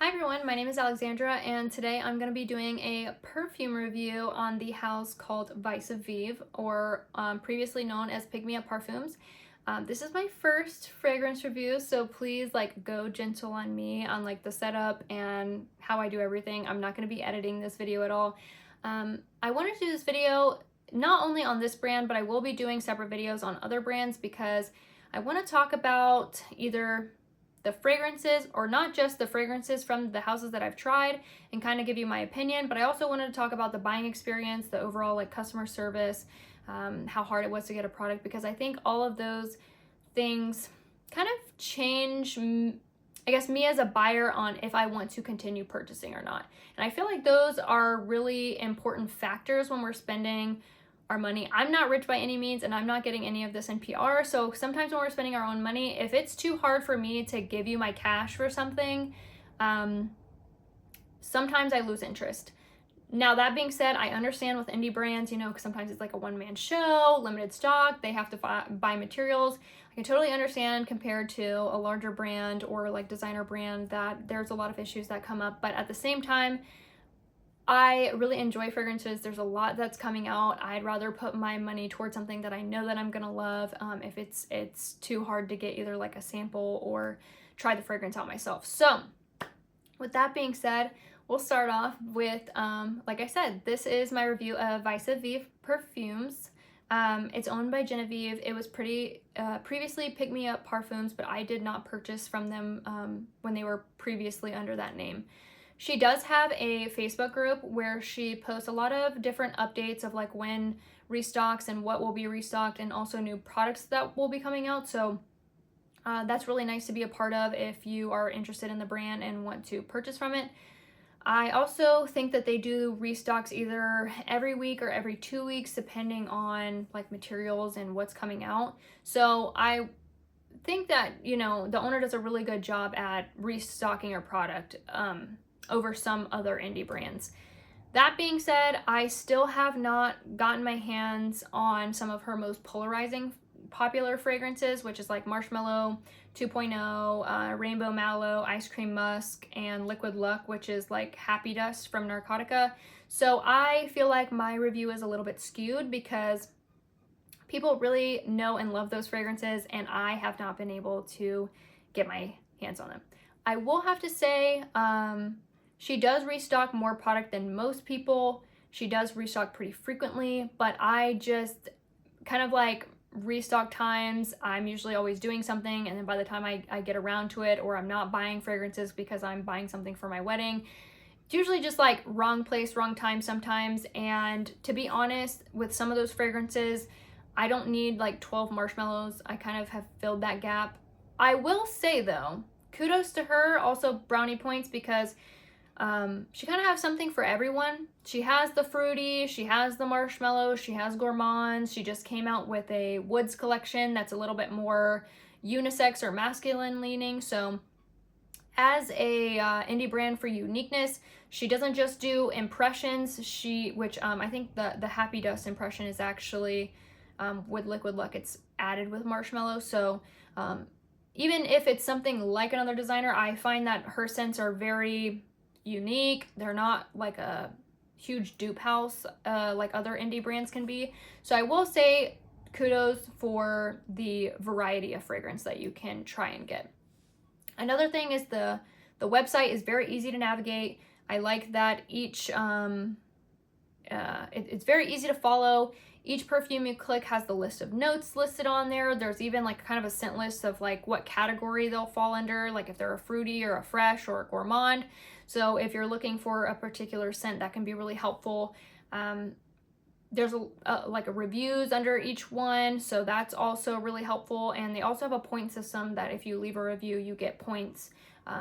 Hi everyone, my name is Alexandra and today I'm going to be doing a perfume review on the house called Vice of Vieve, or previously known as Pick Me Up Parfums. This is my first fragrance review, so please go gentle on me on the setup and how I do everything. I'm not going to be editing this video at all. I wanted to do this video not only on this brand, but I will be doing separate videos on other brands because I want to talk about either the fragrances, or not just the fragrances from the houses that I've tried, and kind of give you my opinion, but I also wanted to talk about the buying experience, the overall customer service, how hard it was to get a product, because I think all of those things kind of change, I guess, me as a buyer on if I want to continue purchasing or not. And I feel like those are really important factors when we're spending our money. I'm not rich by any means, and I'm not getting any of this in PR. So sometimes when we're spending our own money, if it's too hard for me to give you my cash for something, sometimes I lose interest. Now, that being said, I understand with indie brands, because sometimes it's like a one-man show, limited stock, they have to buy materials. I can totally understand compared to a larger brand or designer brand that there's a lot of issues that come up. But at the same time, I really enjoy fragrances. There's a lot that's coming out. I'd rather put my money towards something that I know that I'm gonna love if it's too hard to get either a sample or try the fragrance out myself. So with that being said, we'll start off with, like I said, this is my review of Vice of Vieve perfumes. It's owned by Genevieve. It was previously Pick Me Up Parfums, but I did not purchase from them when they were previously under that name. She does have a Facebook group where she posts a lot of different updates of when restocks and what will be restocked, and also new products that will be coming out. So that's really nice to be a part of if you are interested in the brand and want to purchase from it. I also think that they do restocks either every week or every 2 weeks, depending on materials and what's coming out. So I think that, the owner does a really good job at restocking her product over some other indie brands. That being said, I still have not gotten my hands on some of her most polarizing popular fragrances, which is Marshmallow 2.0, Rainbow Mallow, Ice Cream Musk, and Liquid Luck, which is Happy Dust from Narcotica. So I feel like my review is a little bit skewed because people really know and love those fragrances, and I have not been able to get my hands on them. I will have to say, she does restock more product than most people. She does restock pretty frequently, but I just kind of restock times. I'm usually always doing something, and then by the time I get around to it, or I'm not buying fragrances because I'm buying something for my wedding, it's usually just wrong place, wrong time sometimes. And to be honest, with some of those fragrances, I don't need 12 marshmallows. I kind of have filled that gap. I will say though, kudos to her, also brownie points, because she kind of has something for everyone. She has the fruity, she has the marshmallow, she has gourmands. She just came out with a woods collection that's a little bit more unisex or masculine leaning. So as a indie brand for uniqueness, she doesn't just do impressions, which I think the Happy Dust impression is actually with Liquid Luck, it's added with marshmallow. So even if it's something like another designer, I find that her scents are very unique. They're not a huge dupe house like other indie brands can be. So I will say kudos for the variety of fragrance that you can try and get. Another thing is the website is very easy to navigate. I like that each it's very easy to follow. Each perfume you click has the list of notes listed on there. There's even kind of a scent list of what category they'll fall under, if they're a fruity or a fresh or a gourmand. So if you're looking for a particular scent, that can be really helpful. There's a reviews under each one, so that's also really helpful. And they also have a point system that if you leave a review, you get points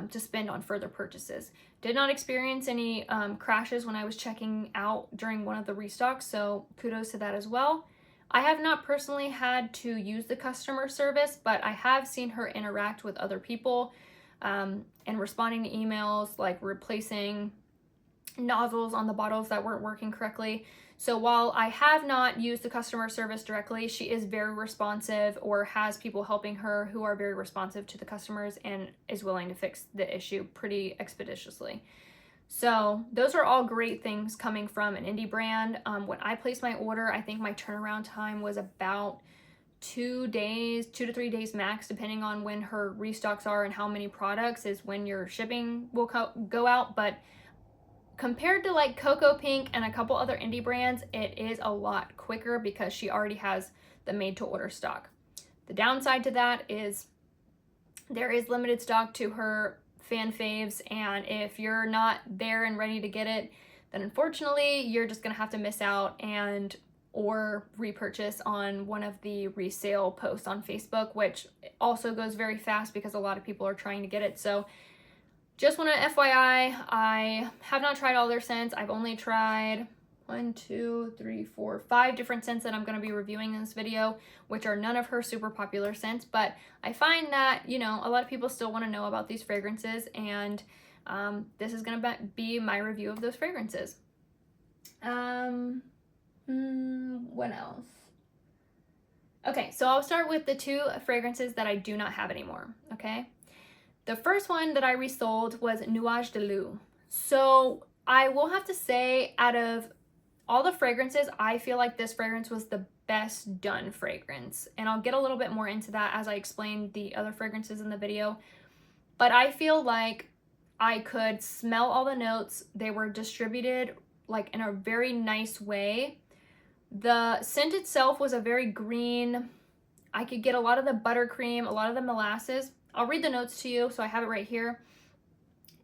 to spend on further purchases. Did not experience any crashes when I was checking out during one of the restocks, so kudos to that as well. I have not personally had to use the customer service, but I have seen her interact with other people and responding to emails, replacing nozzles on the bottles that weren't working correctly. So while I have not used the customer service directly, she is very responsive, or has people helping her who are very responsive to the customers and is willing to fix the issue pretty expeditiously. So those are all great things coming from an indie brand. When I placed my order, I think my turnaround time was about 2 days, 2 to 3 days max, depending on when her restocks are and how many products is when your shipping will go out. But compared to like Cocoa Pink and a couple other indie brands, it is a lot quicker because she already has the made to order stock. The downside to that is there is limited stock to her fan faves, and if you're not there and ready to get it, then unfortunately you're just gonna have to miss out and or repurchase on one of the resale posts on Facebook, which also goes very fast because a lot of people are trying to get it. So just want to FYI, I have not tried all their scents. I've only tried 5 different scents that I'm going to be reviewing in this video, which are none of her super popular scents. But I find that, you know, a lot of people still want to know about these fragrances, and this is going to be my review of those fragrances. What else? Okay, so I'll start with the 2 fragrances that I do not have anymore, okay? The first one that I resold was Nuage de Leux. So I will have to say, out of all the fragrances, I feel like this fragrance was the best done fragrance. And I'll get a little bit more into that as I explain the other fragrances in the video. But I feel like I could smell all the notes. They were distributed like in a very nice way. The scent itself was a very green. I could get a lot of the buttercream, a lot of the molasses. I'll read the notes to you, so I have it right here.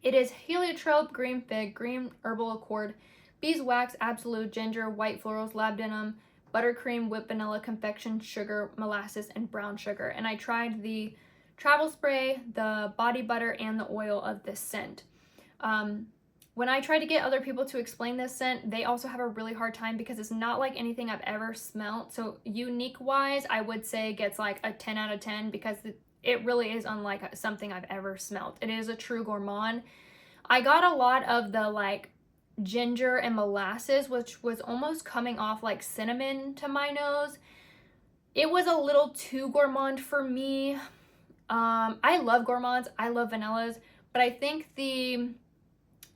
It is heliotrope, green fig, green herbal accord, beeswax, absolute, ginger, white florals, labdanum, buttercream, whipped vanilla, confection, sugar, molasses, and brown sugar. And I tried the travel spray, the body butter, and the oil of this scent. When I try to get other people to explain this scent, they also have a really hard time because it's not like anything I've ever smelled. So unique wise, I would say gets like a 10 out of 10 because it really is unlike something I've ever smelled. It is a true gourmand. I got a lot of the like ginger and molasses, which was almost coming off like cinnamon to my nose. It was a little too gourmand for me. I love gourmands. I love vanillas, but I think the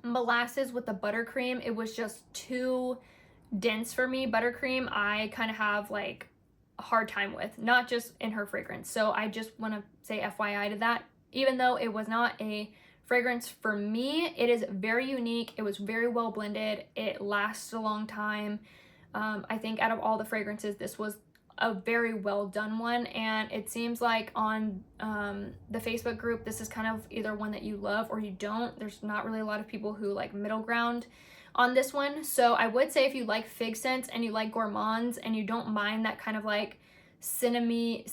molasses with the buttercream, it was just too dense for me. Buttercream, I kind of have like a hard time with, not just in her fragrance. So I just want to say FYI to that. Even though it was not a fragrance for me, it is very unique. It was very well blended. It lasts a long time. I think out of all the fragrances, this was a very well done one, and it seems like on the Facebook group, this is kind of either one that you love or you don't. There's not really a lot of people who like middle ground on this one. So I would say if you like fig scents and you like gourmands and you don't mind that kind of like cinnamony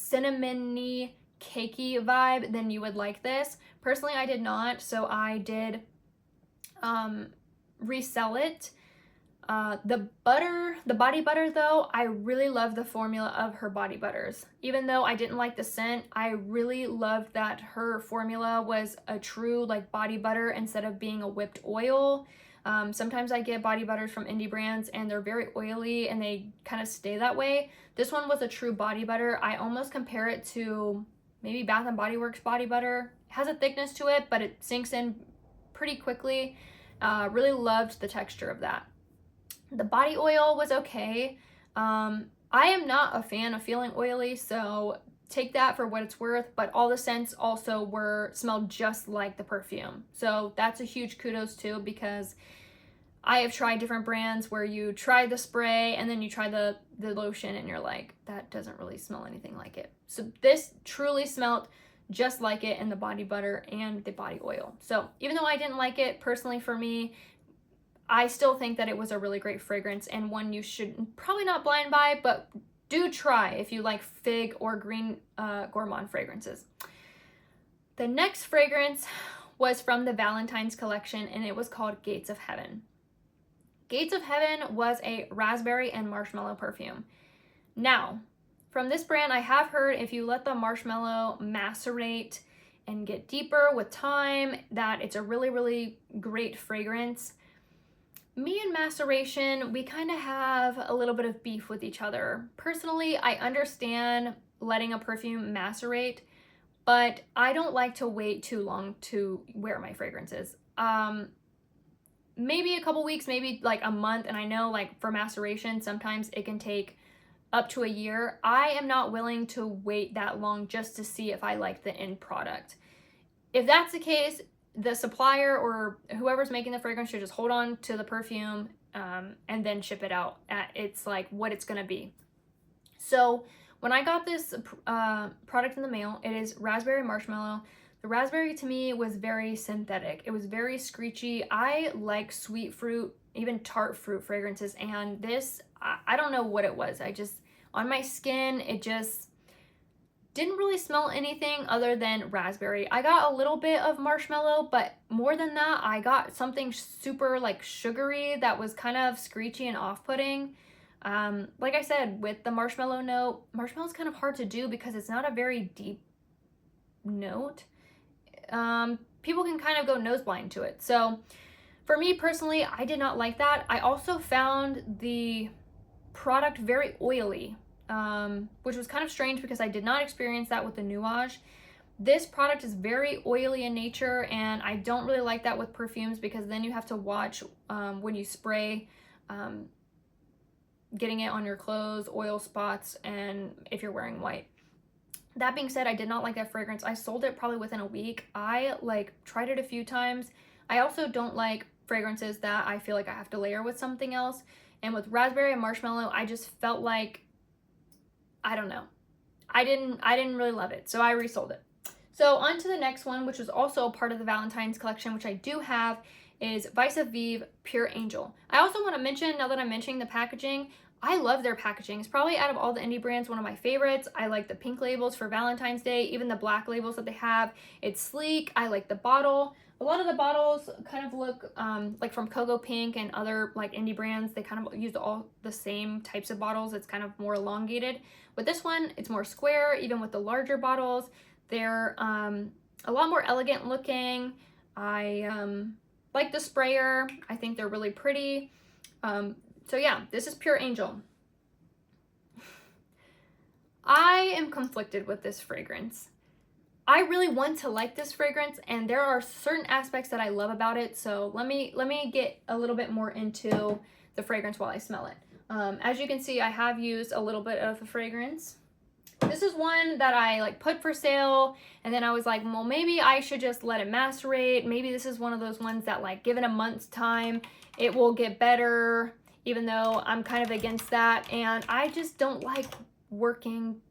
cakey vibe, then you would like this. Personally, I did not, so I did resell it. The body butter though, I really love the formula of her body butters. Even though I didn't like the scent, I really loved that her formula was a true like body butter instead of being a whipped oil. Sometimes I get body butters from indie brands and they're very oily and they kind of stay that way. This one was a true body butter. I almost compare it to maybe Bath & Body Works body butter. It has a thickness to it, but it sinks in pretty quickly. Really loved the texture of that. The body oil was okay. I am not a fan of feeling oily, so take that for what it's worth, but all the scents also smelled just like the perfume. So that's a huge kudos too, because I have tried different brands where you try the spray and then you try the lotion and you're like, that doesn't really smell anything like it. So this truly smelled just like it in the body butter and the body oil. So even though I didn't like it personally for me, I still think that it was a really great fragrance and one you should probably not blind buy, but do try if you like fig or green gourmand fragrances. The next fragrance was from the Valentine's collection and it was called Gates of Heaven. Gates of Heaven was a raspberry and marshmallow perfume. Now, from this brand, I have heard if you let the marshmallow macerate and get deeper with time, that it's a really, really great fragrance. Me and maceration, we kind of have a little bit of beef with each other. Personally, I understand letting a perfume macerate, but I don't like to wait too long to wear my fragrances. Maybe a couple weeks, maybe like a month, and I know like for maceration, sometimes it can take up to a year. I am not willing to wait that long just to see if I like the end product. If that's the case, the supplier or whoever's making the fragrance should just hold on to the perfume and then ship it out at it's like what it's gonna be. So when I got this product in the mail, it is raspberry marshmallow. The raspberry to me was very synthetic. It was very screechy. I like sweet fruit, even tart fruit fragrances, and this, I don't know what it was. On my skin, it just didn't really smell anything other than raspberry. I got a little bit of marshmallow, but more than that, I got something super like sugary that was kind of screechy and off-putting. Like I said, with the marshmallow note, marshmallow is kind of hard to do because it's not a very deep note. People can kind of go nose blind to it. So for me personally, I did not like that. I also found the product very oily, which was kind of strange because I did not experience that with the Nuage. This product is very oily in nature, and I don't really like that with perfumes because then you have to watch when you spray, getting it on your clothes, oil spots, and if you're wearing white. That being said, I did not like that fragrance. I sold it probably within a week. I like tried it a few times. I also don't like fragrances that I feel like I have to layer with something else. And with raspberry and marshmallow, I just felt like, I don't know. I didn't really love it, so I resold it. So on to the next one, which was also part of the Valentine's collection, which I do have, is Vice of Vieve Pure Angel. I also want to mention, now that I'm mentioning the packaging, I love their packaging. It's probably out of all the indie brands one of my favorites. I like the pink labels for Valentine's Day, even the black labels that they have. It's sleek. I like the bottle. A lot of the bottles kind of look like from Cocoa Pink and other like indie brands. They kind of use all the same types of bottles. It's kind of more elongated. With this one, it's more square. Even with the larger bottles, they're a lot more elegant looking. I like the sprayer. I think they're really pretty. So yeah, this is Pure Angel. I am conflicted with this fragrance. I really want to like this fragrance, and there are certain aspects that I love about it. So let me get a little bit more into the fragrance while I smell it. As you can see, I have used a little bit of the fragrance. This is one that I like put for sale, and then I was like, well, maybe I should just let it macerate. Maybe this is one of those ones that like given a month's time, it will get better, even though I'm kind of against that. And I just don't like working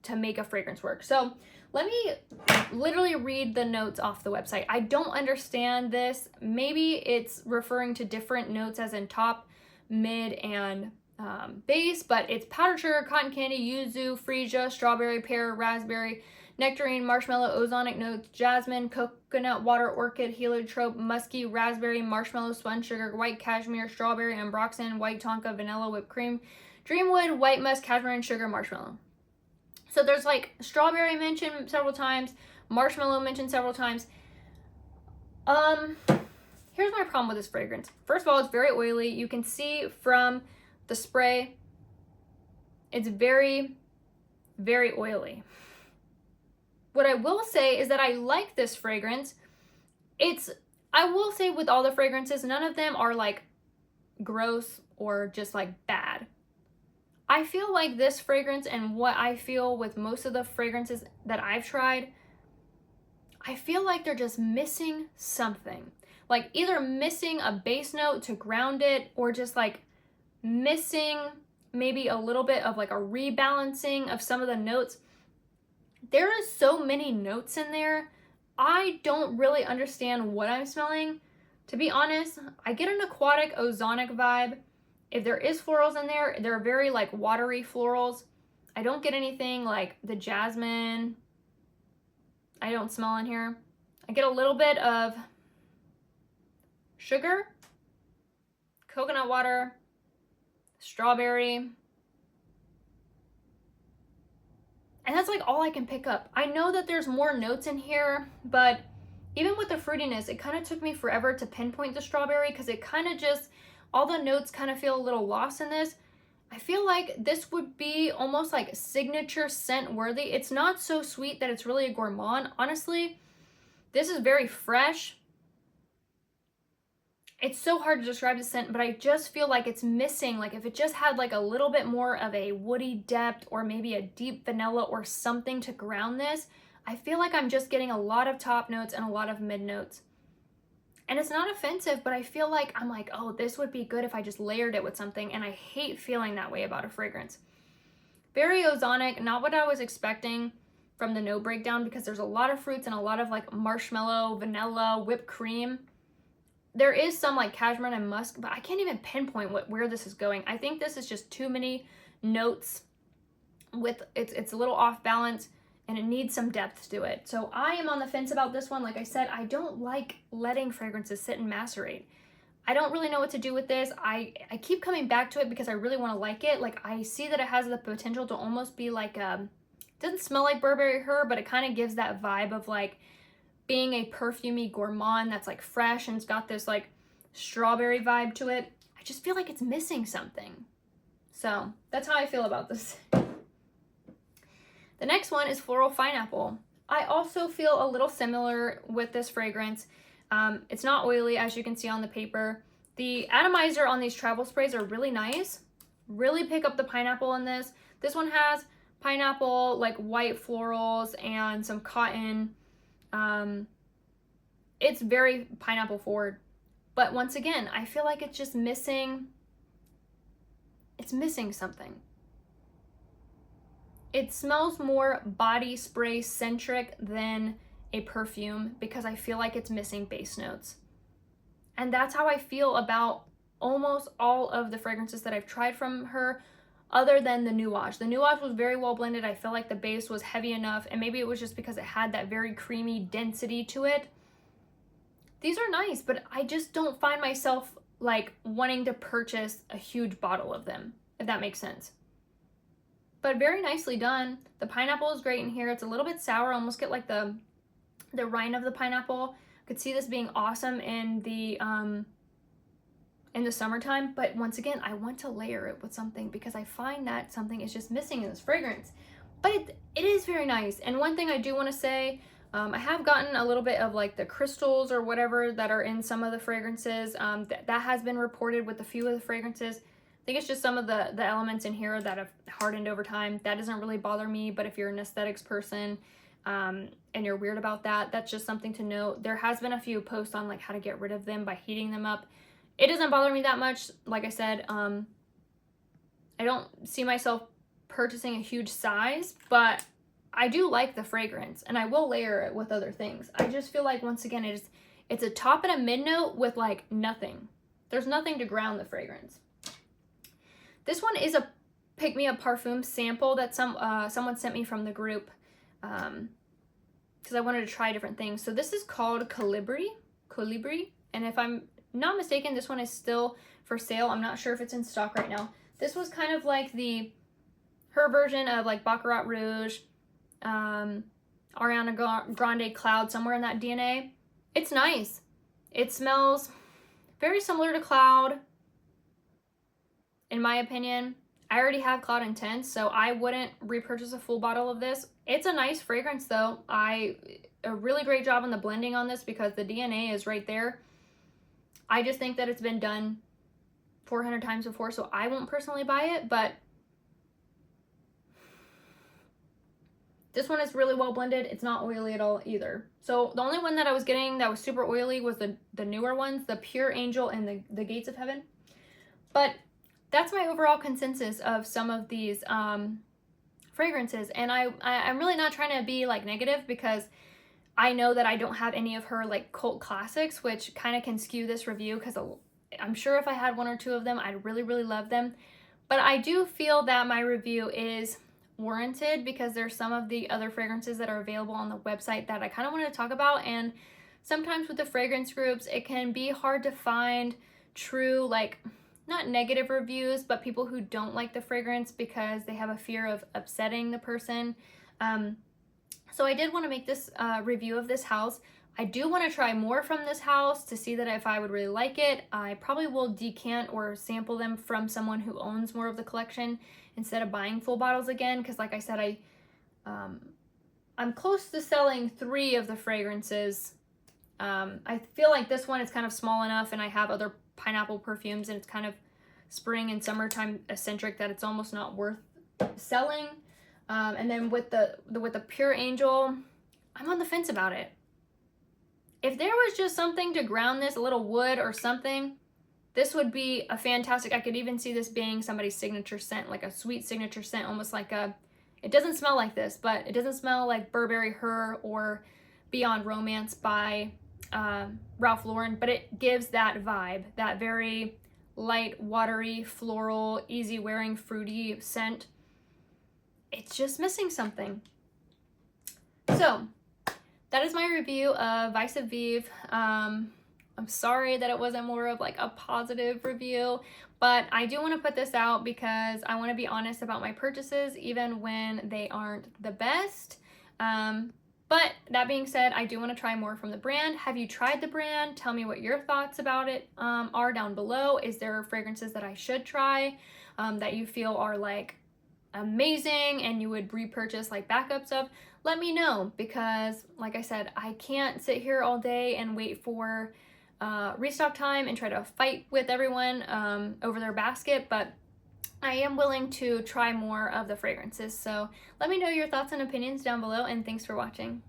to make a fragrance work. So let me literally read the notes off the website. I don't understand this. Maybe it's referring to different notes as in top, mid, and base, but it's powdered sugar, cotton candy, yuzu, freesia, strawberry, pear, raspberry, nectarine, marshmallow, ozonic notes, jasmine, coconut water, orchid, heliotrope, musky, raspberry, marshmallow, spun sugar, white cashmere, strawberry, ambroxan, white tonka, vanilla, whipped cream, dreamwood, white musk, cashmere, and sugar, marshmallow. So there's like strawberry mentioned several times, marshmallow mentioned several times. Here's my problem with this fragrance. First of all, it's very oily. You can see from the spray, it's very, very oily. What I will say is that I like this fragrance. I will say with all the fragrances, none of them are like gross or just like bad. I feel like this fragrance, and what I feel with most of the fragrances that I've tried, I feel like they're just missing something. Like either missing a base note to ground it, or just like missing maybe a little bit of like a rebalancing of some of the notes. There are so many notes in there. I don't really understand what I'm smelling. To be honest, I get an aquatic ozonic vibe. If there is florals in there, they're very like watery florals. I don't get anything like the jasmine. I don't smell in here. I get a little bit of sugar, coconut water, strawberry. And that's like all I can pick up. I know that there's more notes in here, but even with the fruitiness, it kind of took me forever to pinpoint the strawberry because it kind of just, all the notes kind of feel a little lost in this. I feel like this would be almost like signature scent worthy. It's not so sweet that it's really a gourmand. Honestly, this is very fresh. It's so hard to describe the scent, but I just feel like it's missing. Like if it just had like a little bit more of a woody depth or maybe a deep vanilla or something to ground this, I feel like I'm just getting a lot of top notes and a lot of mid notes. And it's not offensive, but I feel like I'm like, oh, this would be good if I just layered it with something. And I hate feeling that way about a fragrance. Very ozonic, not what I was expecting from the note breakdown, because there's a lot of fruits and a lot of like marshmallow, vanilla, whipped cream. There is some like cashmere and musk, but I can't even pinpoint where this is going. I think this is just too many notes with it's a little off balance, and it needs some depth to it. So I am on the fence about this one. Like I said, I don't like letting fragrances sit and macerate. I don't really know what to do with this. I keep coming back to it because I really want to like it. Like I see that it has the potential to almost be like it doesn't smell like Burberry Her, but it kind of gives that vibe of like being a perfumey gourmand that's like fresh and it's got this like strawberry vibe to it. I just feel like it's missing something. So that's how I feel about this. The next one is Floral Finapple. I also feel a little similar with this fragrance. It's not oily, as you can see on the paper. The atomizer on these travel sprays are really nice. Really pick up the pineapple in this. This one has pineapple, like white florals and some cotton. It's very pineapple forward. But once again, I feel like it's just missing, it's missing something. It smells more body spray centric than a perfume because I feel like it's missing base notes. And that's how I feel about almost all of the fragrances that I've tried from her, other than the Nuage. The Nuage was very well blended. I feel like the base was heavy enough, and maybe it was just because it had that very creamy density to it. These are nice, but I just don't find myself like wanting to purchase a huge bottle of them, if that makes sense. But very nicely done. The pineapple is great in here. It's a little bit sour. I almost get like the rind of the pineapple. I could see this being awesome in the summertime. But once again, I want to layer it with something because I find that something is just missing in this fragrance. But it is very nice. And one thing I do want to say, I have gotten a little bit of like the crystals or whatever that are in some of the fragrances. That has been reported with a few of the fragrances. I think it's just some of the elements in here that have hardened over time. That doesn't really bother me, but if you're an aesthetics person and you're weird about that, that's just something to note. There has been a few posts on like how to get rid of them by heating them up. It doesn't bother me that much. Like I said, I don't see myself purchasing a huge size, but I do like the fragrance and I will layer it with other things. I just feel like, once again, it's a top and a mid note with like nothing. There's nothing to ground the fragrance. This one is a Pick Me Up Parfums sample that someone sent me from the group because I wanted to try different things. So this is called Kolibri, and if I'm not mistaken, this one is still for sale. I'm not sure if it's in stock right now. This was kind of like her version of like Baccarat Rouge, Ariana Grande Cloud, somewhere in that DNA. It's nice. It smells very similar to Cloud. In my opinion, I already have Cloud Intense, so I wouldn't repurchase a full bottle of this. It's a nice fragrance though. A really great job on the blending on this because the DNA is right there. I just think that it's been done 400 times before, so I won't personally buy it, but this one is really well blended. It's not oily at all either. So the only one that I was getting that was super oily was the newer ones, the Pure Angel and the Gates of Heaven. But that's my overall consensus of some of these fragrances. And I'm really not trying to be like negative because I know that I don't have any of her like cult classics, which kind of can skew this review because I'm sure if I had one or two of them, I'd really, really love them. But I do feel that my review is warranted because there's some of the other fragrances that are available on the website that I kind of want to talk about. And sometimes with the fragrance groups, it can be hard to find true, like, not negative reviews, but people who don't like the fragrance because they have a fear of upsetting the person. So I did want to make this review of this house. I do want to try more from this house to see that if I would really like it. I probably will decant or sample them from someone who owns more of the collection instead of buying full bottles again, because like I said, I'm close to selling 3 of the fragrances. I feel like this one is kind of small enough, and I have other pineapple perfumes, and it's kind of spring and summertime eccentric that it's almost not worth selling. And then with the Pure Angel, I'm on the fence about it. If there was just something to ground this, a little wood or something, this would be a fantastic, I could even see this being somebody's signature scent, like a sweet signature scent, almost like a, it doesn't smell like this, but it doesn't smell like Burberry Her or Beyond Romance by Ralph Lauren, but it gives that vibe, that very light, watery, floral, easy wearing, fruity scent. It's just missing something. So that is my review of Vice of Vieve. I'm sorry that it wasn't more of like a positive review, but I do want to put this out because I want to be honest about my purchases, even when they aren't the best. But that being said, I do want to try more from the brand. Have you tried the brand? Tell me what your thoughts about it are down below. Is there fragrances that I should try that you feel are like amazing and you would repurchase like backups of? Let me know, because like I said, I can't sit here all day and wait for restock time and try to fight with everyone over their basket, but I am willing to try more of the fragrances. So let me know your thoughts and opinions down below, and thanks for watching.